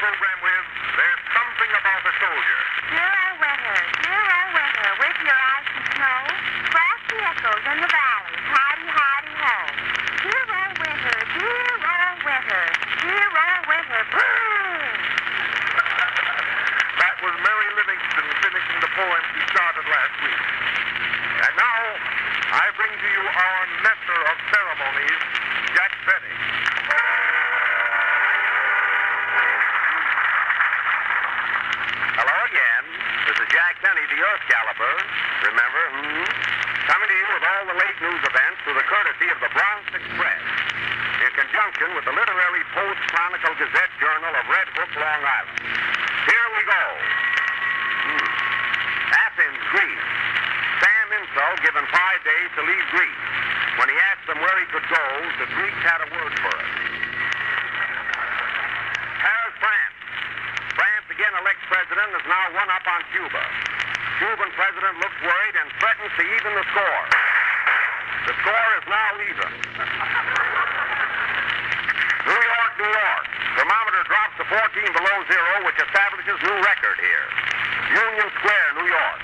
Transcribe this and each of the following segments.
program with There's Something About a Soldier. Dear old winter, with your ice and snow, frosty echoes in the valleys, hidey, hidey, ho. Dear old winter, dear old winter, dear old winter, boom! That was Mary Livingston finishing the poem she started last week. And now, I bring to you our master of ceremonies, Jack Benny. Hello again. This is Jack Benny, the Earth Galloper. Remember? Coming to you with all the late news events through the courtesy of the Bronx Express, in conjunction with the literary Post-Chronicle Gazette Journal of Red Hook, Long Island. Here we go. Athens, Greece. Sam Insult given 5 days to leave Greece. When he asked them where he could go, the Greeks had a word for it. Paris, France. France again elects president and is now one up on Cuba. Cuban president looks worried and threatens to even the score. The score is now even. New York, New York. Thermometer drops to 14 below zero, which establishes new record here. Union Square, New York.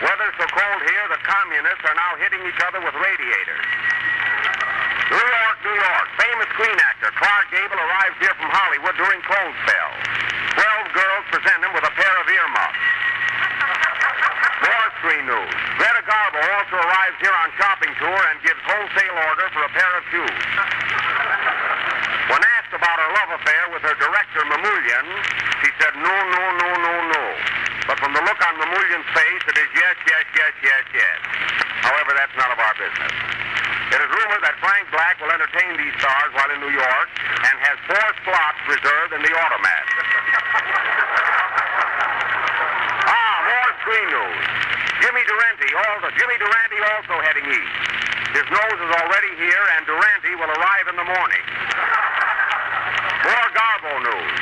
Weather so cold here that communists are now hitting each other with radiators. New York, New York. Famous screen actor Clark Gable arrives here from Hollywood during cold spell. 12 girls present him with a pair of earmuffs. More screen news. Greta Garbo also arrives here on shopping tour and gives wholesale order for a pair of shoes. When asked about her love affair with her director, Mamoulian, she said no, no, no, no, no. But from the look on Mamoulian's face, it is yes, yes, yes, yes, yes. However, that's none of our business. It is rumored that Frank Black will entertain these stars while in New York and has 4 slots reserved in the automat. More screen news. Jimmy Durante also heading east. His nose is already here, and Durante will arrive in the morning. More Garbo news.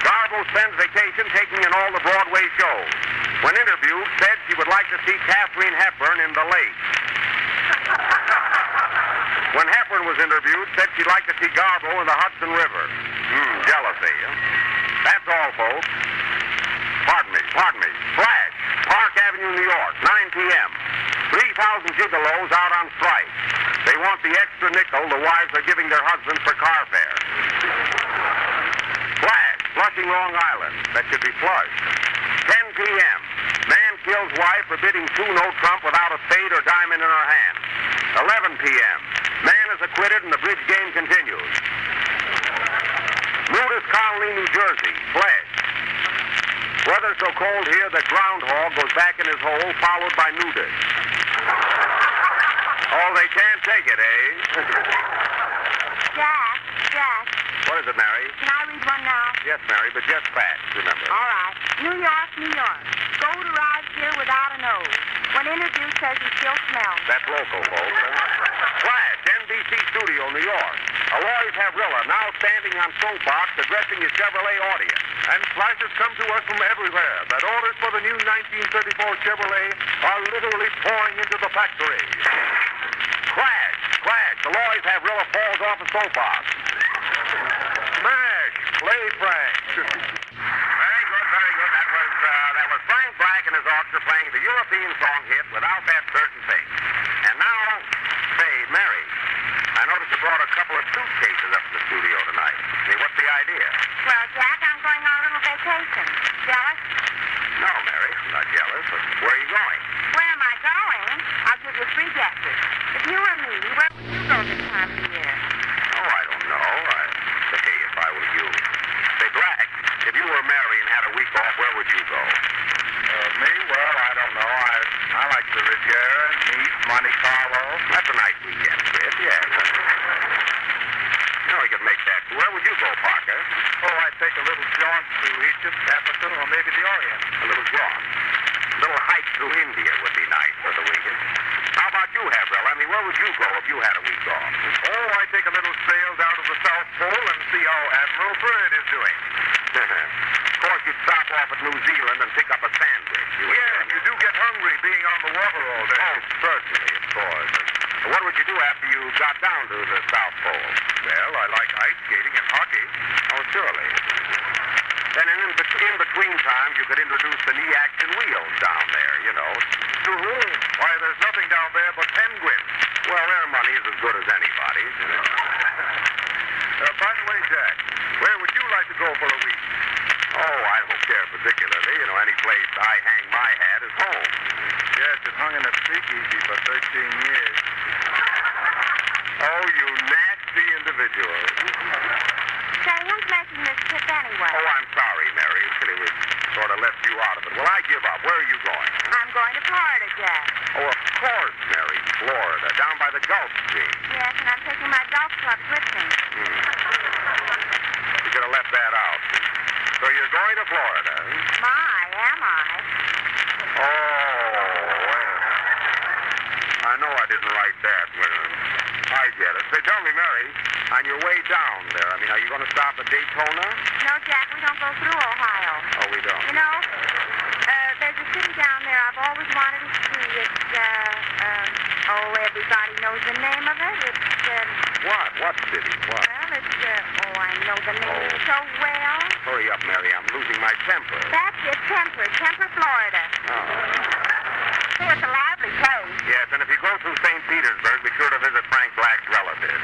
Garbo spends vacation taking in all the Broadway shows. When interviewed, said she would like to see Katharine Hepburn in The Lake. When Hepburn was interviewed, said she'd like to see Garbo in the Hudson River. Jealousy. That's all, folks. Pardon me. Flash, Park Avenue, New York, 9 p.m. 3,000 gigolos out on strike. They want the extra nickel the wives are giving their husbands for car fare. Flash, Flushing, Long Island. That should be flushed. 10 p.m. Man kills wife for bidding 2-no Trump without a spade or diamond in her hand. 11 p.m. Man is acquitted and the bridge game continues. Nudist Colony, New Jersey. Flash. Weather so cold here that groundhog goes back in his hole, followed by nudist. Oh, they can't take it, eh? Jack. What is it, Mary? Can I read one now? Yes, Mary, but just fast, remember. All right. New York, New York. Gold arrives here without a nose. When interviewed, says he still smells. That's local, folks. Flash, NBC Studio, New York. Aloys Havrilla now standing on soapbox addressing his Chevrolet audience. And flashes come to us from everywhere that orders for the new 1934 Chevrolet are literally pouring into the factory. Crash! Aloys Havrilla falls off a soapbox. Smash! Play Frank. Very good. That was Frank Black and his orchestra playing the European song hit Without That Certain Thing. And now, say, Mary, I noticed you brought a couple of suitcases up to the studio tonight. Hey, what's the idea? Well, Jack, I'm going on a little vacation. Jealous? No, Mary, I'm not jealous, but where are you going? Where am I going? I'll give you 3 guesses. If you were me, where would you go this time of year? Oh, I don't know. Say, if I were you. Say, Black, if you were Mary and had a week off, where would you go? Me? Well, I don't know. I like the Riviera, Nice, Monte Carlo. That's a nice weekend trip, yes. We could make that. Where would you go, Parker? Oh, I'd take a little jaunt to Egypt, Africa, or maybe the Orient. A little jaunt. A little hike through India would be nice for the weekend. How about you, Havril? I mean, where would you go if you had a week off? Oh, I'd take a little sail down to the South Pole and see how Admiral Byrd is doing. Of course, you'd stop off at New Zealand and pick up a sandwich. You do get hungry being on the water all day. Oh, certainly, of course. What would you do after you got down to the South Pole? Well, I like ice skating and hockey. Oh, surely. Then in meantime, you could introduce the knee action wheels down there, you know. To whom? Why, there's nothing down there but penguins. Well, their money's as good as anybody's, you know. By the way, Jack, where would you like to go for a week? Oh, I don't care particularly. You know, any place I hang my hat is home. Yes, it hung in a speakeasy for 13 years. Oh, you nasty individual. Say, who's making this trip anyway? Oh, I'm sorry, Mary. It's silly we sort of left you out of it. Well, I give up. Where are you going? I'm going to Florida, Jack. Oh, of course, Mary. Florida, down by the Gulf Stream. Yes, and I'm taking my golf clubs with me. You could have left that out. So you're going to Florida? My, am I? Oh, well. I know I didn't write that. Well, I get it. Say, tell me, Mary, on your way down there, I mean, are you going to stop at Daytona? No, Jack, we don't go through Ohio. Oh, we don't. You know, there's a city down there I've always wanted to see. It's, everybody knows the name of it. It's, What? What city? What? well, it's, I know the name so well. Hurry up, Mary. I'm losing my temper. That's it, Temper, Florida. Oh. See, it's a lively place. Yes, and if you go through St. Petersburg, be sure to visit Frank Black's relatives.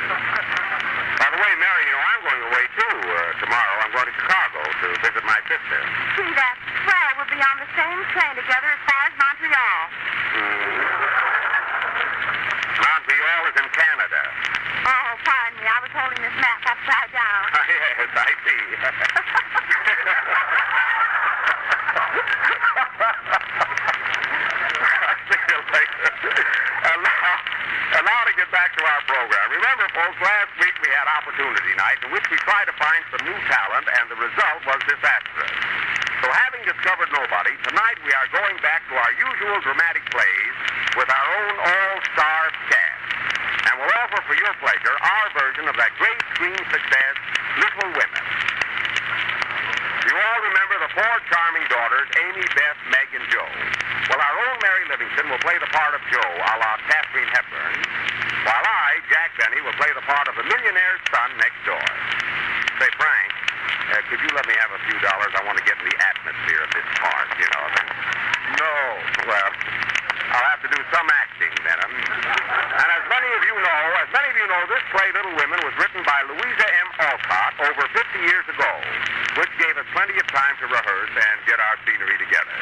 By the way, Mary, you know, I'm going away, too. Tomorrow I'm going to Chicago to visit my sister. See, that's swell. We'll be on the same train together as far as Montreal. Montreal is in Canada. Oh, pardon me. I was holding this map upside down. Yes, I see. See you later. And now to get back to our program. Remember, folks, last week we had Opportunity Night in which we tried to find some new talent, and the result was disastrous. So having discovered nobody, tonight we are going back to our usual dramatic plays with our own all-star cast. And we'll offer for your pleasure our version of that great screen success, Little Women. You all remember the four charming daughters, Amy, Beth, Meg, and Jo. Well, our own Mary Livingston will play the part of Jo, a la Katharine Hepburn, while I, Jack Benny, will play the part of the millionaire's son next door. Say, Frank, could you let me have a few dollars? I want to get in the atmosphere of this part, you know. No. Well, I'll have to do some acting, Benham. And as many of you know, this play, Little Women, was written by Louisa M. Alcott over 50 years ago, which gave us plenty of time to rehearse and get our scenery together.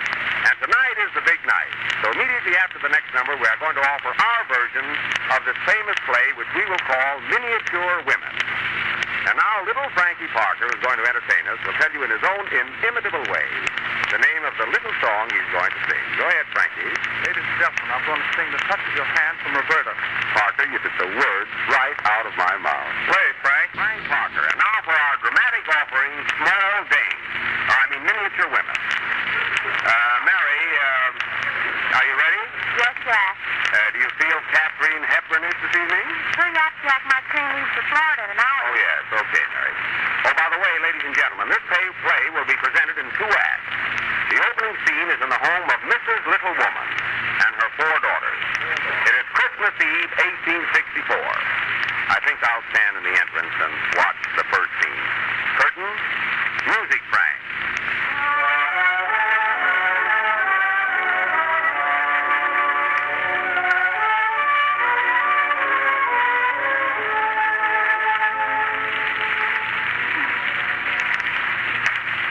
And tonight is the big night. So immediately after the next number, we are going to offer our version of this famous play, which we will call Miniature Women. And now little Frankie Parker is going to entertain us. Will tell you in his own inimitable way the name of the little song he's going to sing. Go ahead, Frankie. Ladies and gentlemen, I'm going to sing The Touch of Your Hand from Roberta. Parker, you took the words right out of my mouth. Play, Frank. Frank Parker. And now for our dramatic offering, Small Dames. Miniature Women. Mary, are you ready? Yes, Jack. Do you feel Katharine Hepburn-ish this evening? Hurry up, Jack. My train leaves for Florida in an hour. Oh, yes. Okay, Mary. Oh, by the way, ladies and gentlemen, this play will be presented in 2 acts. The opening scene is in the home of Mrs. Little Woman and her 4 daughters. It is Christmas Eve, 1864. I think I'll stand in the entrance and watch the first scene. Curtain, music, Frank.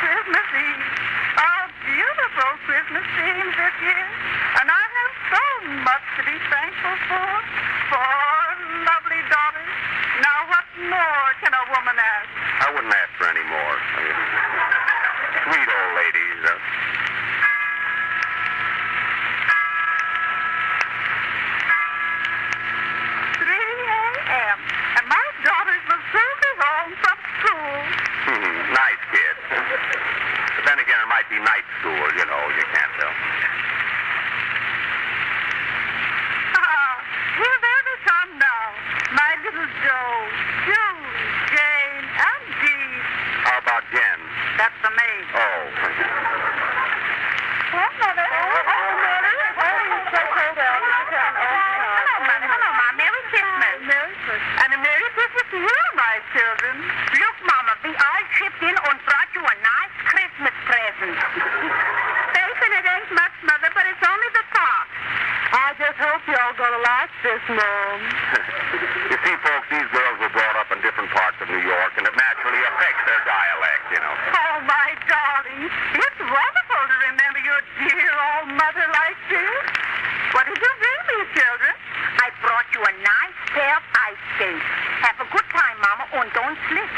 Christmas Eve. Oh, beautiful Christmas theme this year. And I have so much to be thankful for. 4 lovely daughters. Now, what more can a woman ask? I wouldn't ask for any more. Sweet old ladies. 3 a.m. And my daughters will soon be home from school. Nice kid. But then again, it might be night school, you know. You can't tell. Here they come now. My little Joe, Jude, Jane, and Dee. How about Jen? That's the maid. Oh. Hello, Mother. Hello, Mother. Hello, Ma. Merry Christmas. Merry Christmas. And a Merry Christmas to you, my children. Look, Mama, I chipped in and brought you a nice Christmas present. all gonna like this, Mom. You see, folks, these girls were brought up in different parts of New York, and it naturally affects their dialect, you know. Oh, my darling. It's wonderful to remember your dear old mother like this. What did you bring me, children? I brought you a nice pair of ice skates. Have a good time, Mama, and don't slip.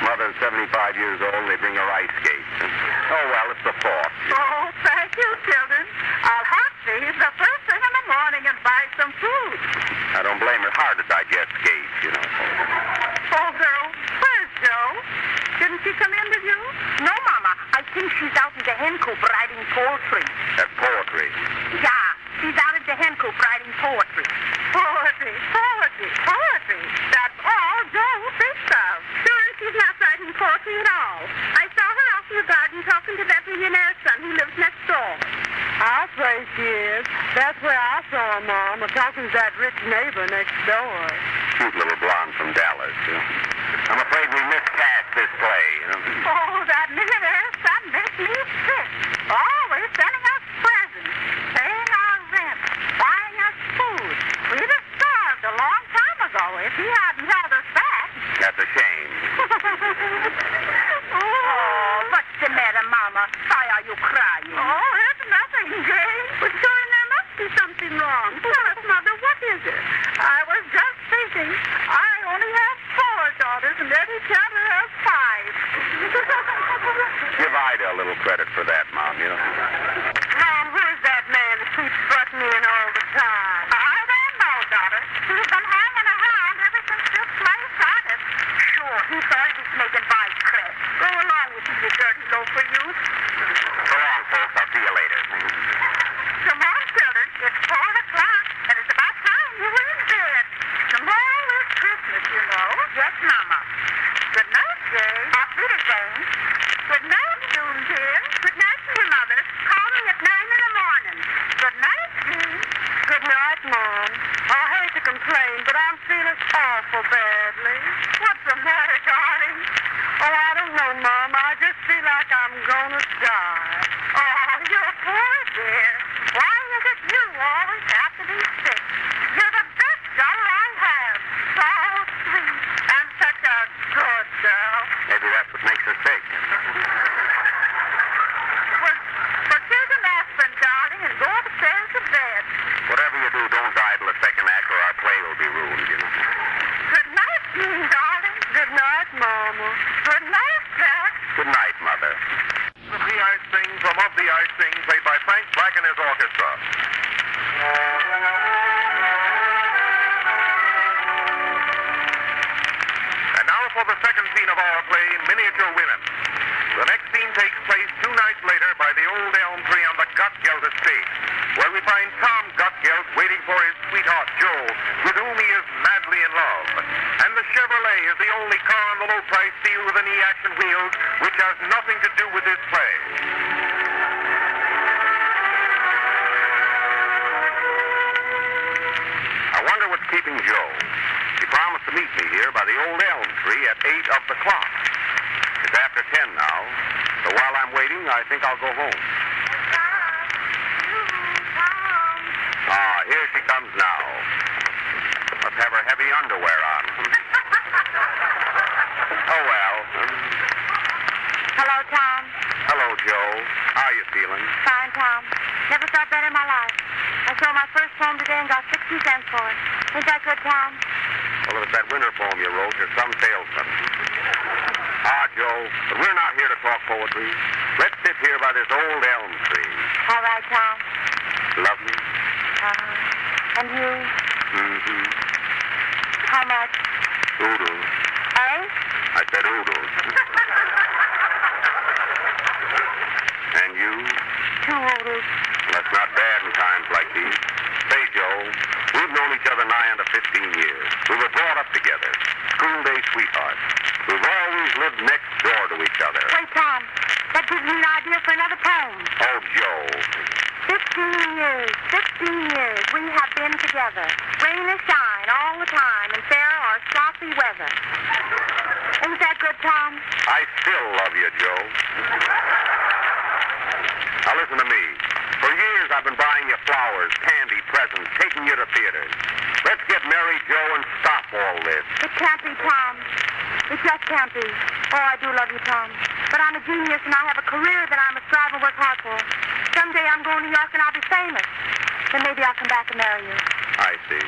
Mother's 75 years old, they bring her ice skates. Oh, well, it's the thought. Oh, thank you, children. I'll have these the first thing in the morning and buy some food. I don't blame her. Hard to digest skates, you know. Oh, girl, where's Joe? Didn't she come in with you? No, Mama. I think she's out in the hen coop writing poetry. That's poetry. Yeah, she's out in the hen coop writing poetry. Poetry, poetry, poetry. That's all Joe thinks of. Sure, she's not writing poetry at all. I saw her out in the garden talking to that millionaire son who lives next door. I'll say she is. That's where I saw her, Mom, talking to that rich neighbor next door. Cute little blonde from Dallas, you know. I'm afraid we miscast this play, you know. Oh, that millionaire son makes me sick. Always sending us presents, paying our rent, buying us food. We'd have starved a long time ago if he hadn't held us back. That's a shame. Oh, what's the matter, Mama? Why are you crying? Oh, it's nothing, Jane. But Joy, there must be something wrong. Tell us, Mother, what is it? I was just thinking. I only have 4 daughters, and every Chandler has 5. Give Ida a little credit for that, Mom, you know. Mom, who's that man that keeps butting me in all the time? I don't know, daughter. He's been hanging around ever since this play started. Sure, he thought he was making wisecracks. Go along with you, you dirty loafer, you. So long, folks. I'll see you later. Come on, children. It's 4 o'clock, and it's about time you were in bed. Tomorrow is Christmas, you know. Yes, Mama. Good night, Jane. Peter, Jane. Good night, June, dear. Good night to your mother. Call me at 9 in the morning. Good night, June. Good night, Mom. I hate to complain, but I'm feeling awful badly. What's the matter, darling? Oh, I don't know, Mom. I just feel like I'm gonna die. Oh, you're poor, dear. Why is it you always have to be sick? You're the best daughter I have. So sweet and such a good girl. Maybe that's what makes her sick. Well, take an aspirin, darling, and go upstairs to bed. Whatever you do, don't die till the second act or our play will be ruined, you know. Good night, darling. Good night, Mama. Good night, Jack. Good night, Mother. Of the Ice Thing from Of the Ice Thing, played by Frank Black and his orchestra. And now for the second scene of our play, Miniature Women. The next scene takes place 2 nights later by the old elm tree on the Gutgeld estate, where we find Tom Gutgeld waiting for his sweetheart, Joe, with whom he is madly in love. And the Chevrolet is the only car on the low-price deal with an E-action wheels, which has nothing to do with this play. I wonder what's keeping Joe. He promised to meet me here by the old elm tree at 8 of the clock. It's after 10 now, so while I'm waiting, I think I'll go home. Ah, here she comes now. Must have her heavy underwear on. Oh, well. Hello, Tom. Hello, Joe. How are you feeling? Fine, Tom. Never felt better in my life. I sold my first poem today and got 60 cents for it. Ain't that good, Tom? Well, if it's that winter poem you wrote, you're some salesman. Ah, Joe, but we're not here to talk poetry. Let's sit here by this old elm tree. All right, Tom. Love me? And you? Mm-hmm. How much? Oodles. Eh? I said oodles. And you? 2 oodles. That's not bad in times like these. Say, Joe, we've known each other nigh under 15 years. We were brought up together. School day sweethearts. We've always lived next door to each other. Wait, Tom. That gives me an idea for another poem. Oh, Joe. 15 years, 16 years, we have been together. Rain or shine, all the time, in fair or sloppy weather. Ain't that good, Tom? I still love you, Joe. Now listen to me. For years I've been buying you flowers, candy, presents, taking you to theaters. Let's get married, Joe, and stop all this. It can't be, Tom. It just can't be. Oh, I do love you, Tom. But I'm a genius, and I have a career that I must strive and work hard for. Someday I'm going to New York, and I'll be famous. Then maybe I'll come back and marry you. I see.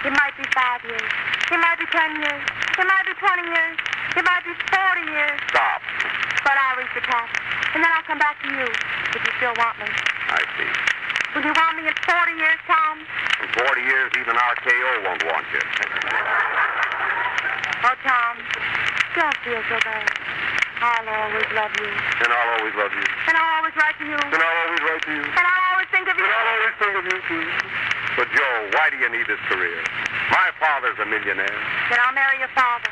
It might be 5 years. It might be 10 years. It might be 20 years. It might be 40 years. Stop. But I'll reach the top. And then I'll come back to you, if you still want me. I see. Will you want me in 40 years, Tom? In 40 years, even RKO won't want you. Oh, Tom, don't feel so bad. I'll always love you. And I'll always love you. And I'll always write to you. And I'll always write to you. And I'll always think of you. And I'll always think of you, too. But, Joe, why do you need this career? My father's a millionaire. Then I'll marry your father.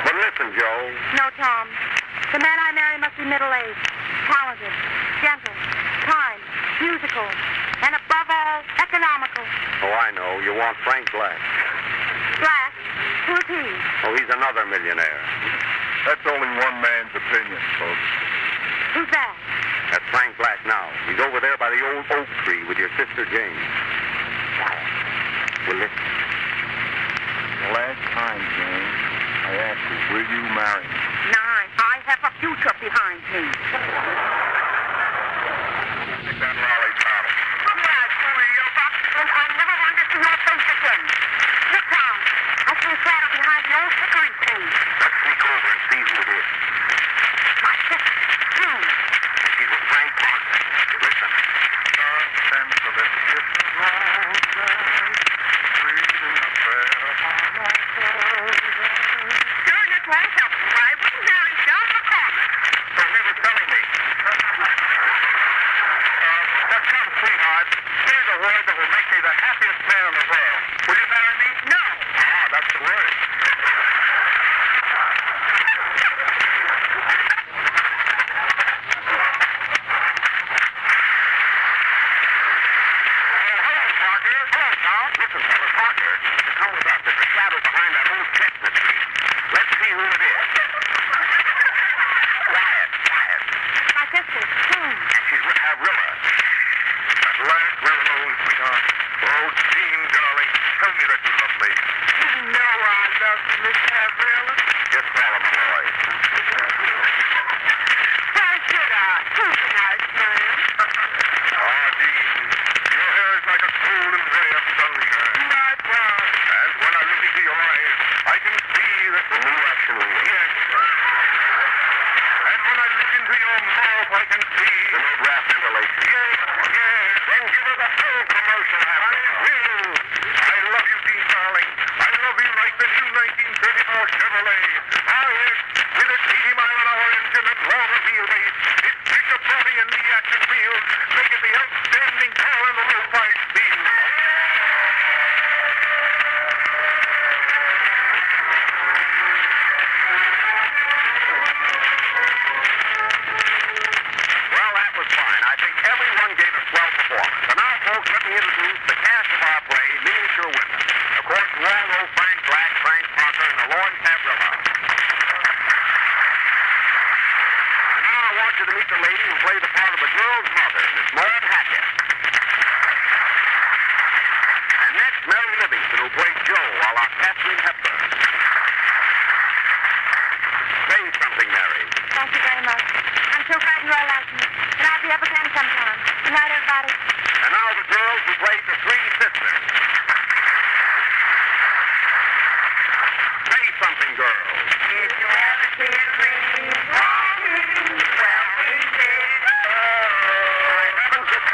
But listen, Joe. No, Tom. The man I marry must be middle-aged, talented, gentle, kind, musical, and above all, economical. Oh, I know. You want Frank Black. Black? Who's he? Oh, he's another millionaire. That's only one man's opinion, folks. Who's that? That's Frank Black now. He's over there by the old oak tree with your sister Jane. Quiet. We'll listen. The last time, Jane, I asked you, will you marry me? Nine. I have a future behind me. Take that Raleigh bottle. Yeah, Julio, and I never want to see your face again. Look, Tom. I see a shadow behind the old hickory tree. Let's sneak over and see who it is. My sister, June. She's with Frank Black. Listen. Sure, this won't help you. I wouldn't marry John McCormick. So he was telling me. Now come, sweetheart. Here's a word that will make me the happiest man in the world. Will you marry me? No. Ah, that's the word. Hello, Parker. Hello, Tom. Listen, fella, Parker. Come with us. There's a shadow behind that old chestnut tree. Let's see who it is. Quiet, quiet. My sister, June. She's with Avrilla. At last we're alone, sweetheart. Oh, Jean, darling, tell me that you love me. You know I love you, Miss Avrilla. Just call him, boy. Why should I? Who's a nice man? Ah, Jean, your hair is like a golden ray of sunshine. My God. And when I look into your eyes, I can see that The new action wheel. Yes. And when I look into your mouth, I can see The new draft ventilation. Yes, yes. Then give her the full commercial I will. I love you, Jean, darling. I love you like the new 1934 Chevrolet. Ah, yes, with its 80-mile-an-hour engine and longer wheelbase, its bigger body and the action wheels make it the outstanding car in the low-price field. Well, that was fine. I think everyone gave a swell performance. And now, folks, let me introduce the cast of our play, Miniature Women. Of course, you all know Frank Black, Frank Parker, and the Lawrence Avrilla. And now I want you to meet the lady who played the part of the girl's mother, Miss Maud Hackett. And next, Mary Livingston, who played Joe, a la Katharine Hepburn. Say something, Mary. Thank you very much. I'm so glad you all like me. And I'll be up again sometime. Good night, everybody. And now the girls who played the three sisters. Say something, girls. Did you ever see a dream? Well, we did. Heavens, it's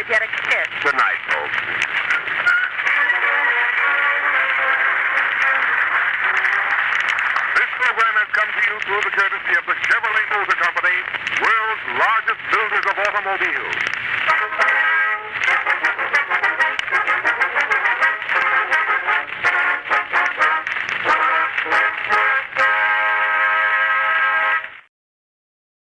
to get a kiss. Good night, folks. This program has come to you through the courtesy of the Chevrolet Motor Company, world's largest builders of automobiles.